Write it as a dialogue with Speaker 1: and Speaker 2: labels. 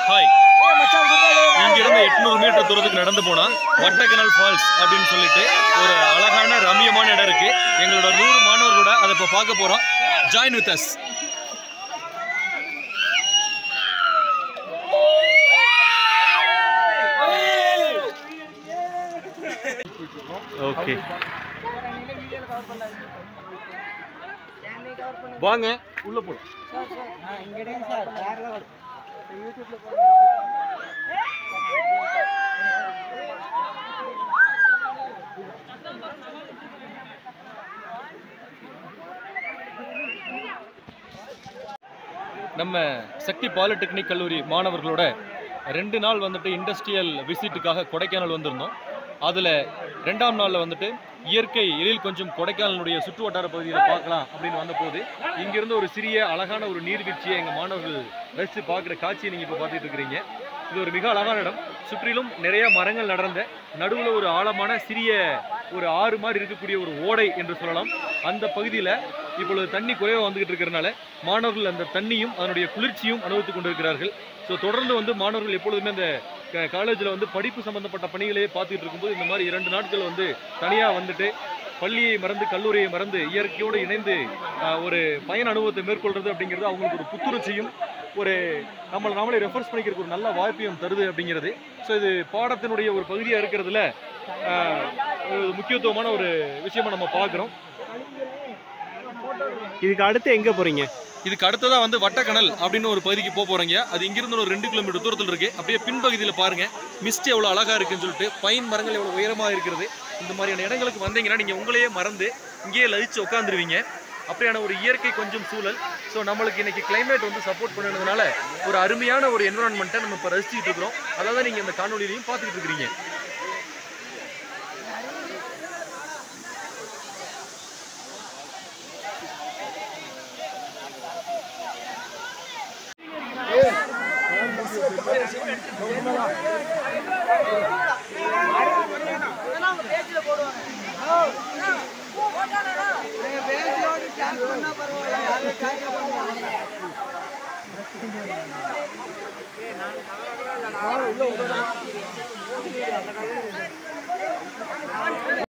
Speaker 1: Hi, இங்கிருந்து 800 metre தூரத்துக்கு நடந்து போனா வட்டக்கனல் ஃபால்ஸ் அப்படின்னு சொல்லிட்டு ஒரு அழகான ரம்மியமான இடம் இருக்கு. எங்களோட 100 மாணவர்களோட அதை இப்போ பார்க்க போறோம். Join with us. ஓகே, வாங்க உள்ள போலாம். நம்ம சக்தி பாலிடெக்னிக் கல்லூரி மாணவர்களோட 2 நாள் வந்துட்டு இண்டஸ்ட்ரியல் விசிட்டுக்காக கொடைக்கானல் வந்திருந்தோம். அதில் 2ஆம் நாளில் வந்துட்டு இயற்கை எழில் கொஞ்சம் கொடைக்கானலுடைய சுற்று வட்டார பகுதியில் பார்க்கலாம் அப்படின்னு வந்தபோது இங்கிருந்து ஒரு சிறிய அழகான ஒரு நீர்வீழ்ச்சியை எங்கள் மாணவர்கள் ரசித்து பார்க்குற காட்சியை நீங்கள் இப்போ பார்த்துட்டு இருக்கிறீங்க. இது ஒரு மிக அழகான இடம். சுற்றிலும் நிறைய மரங்கள் நடந்த நடுவில் ஒரு ஆழமான சிறிய ஒரு ஆறு மாதிரி இருக்கக்கூடிய ஒரு ஓடை என்று சொல்லலாம். அந்த பகுதியில் இப்பொழுது தண்ணி குறைவாக வந்துகிட்டு இருக்கிறனால மாணவர்கள் அந்த தண்ணியும் அதனுடைய குளிர்ச்சியும் அனுபவித்துக் கொண்டிருக்கிறார்கள். ஸோ தொடர்ந்து வந்து மாணவர்கள் எப்பொழுதுமே அந்த காலேஜில் வந்து படிப்பு சம்பந்தப்பட்ட பணிகளையே பார்த்துட்டு இருக்கும்போது இந்த மாதிரி 2 நாட்கள் வந்து தனியாக வந்துட்டு பள்ளியை மறந்து கல்லூரியை மறந்து இயற்கையோடு இணைந்து ஒரு பயண அனுபவத்தை மேற்கொள்றது அப்படிங்கிறது அவங்களுக்கு ஒரு புத்துணர்ச்சியும் ஒரு நாமளே ரெஃபர்ஸ் பண்ணிக்கிறதுக்கு ஒரு நல்ல வாய்ப்பையும் தருது அப்படிங்கிறது. ஸோ இது பாடத்தினுடைய ஒரு பகுதியாக இருக்கிறதுல முக்கியத்துவமான ஒரு விஷயமா நம்ம பார்க்குறோம்.
Speaker 2: இதுக்கு அடுத்து எங்கே போகிறீங்க?
Speaker 1: இதுக்கு அடுத்ததா வந்து வட்டக்கனல் அப்படின்னு ஒரு பகுதிக்கு போறீங்க. அது இங்கிருந்து ஒரு 2 கிலோமீட்டர் தூரத்தில் இருக்கு. அப்படியே பின்பகுதியில் பாருங்க, மிஸ்ட் எவ்வளோ அழகா இருக்குன்னு சொல்லிட்டு, பைன் மரங்கள் எவ்வளோ உயரமா இருக்கிறது. இந்த மாதிரியான இடங்களுக்கு வந்தீங்கன்னா நீங்க உங்களையே மறந்து இங்கேயே லயிச்சு உட்காந்துருவீங்க. அப்படியான ஒரு இயற்கை கொஞ்சம் சூழல். ஸோ நம்மளுக்கு இன்னைக்கு கிளைமேட் வந்து சப்போர்ட் பண்ணுறதுனால ஒரு அருமையான ஒரு என்வரான்மெண்ட்டை நம்ம இப்போ ரசிச்சுட்டு இருக்கிறோம். அதாவது நீங்க இந்த காணொலியிலையும் பார்த்துட்டு இருக்கிறீங்க.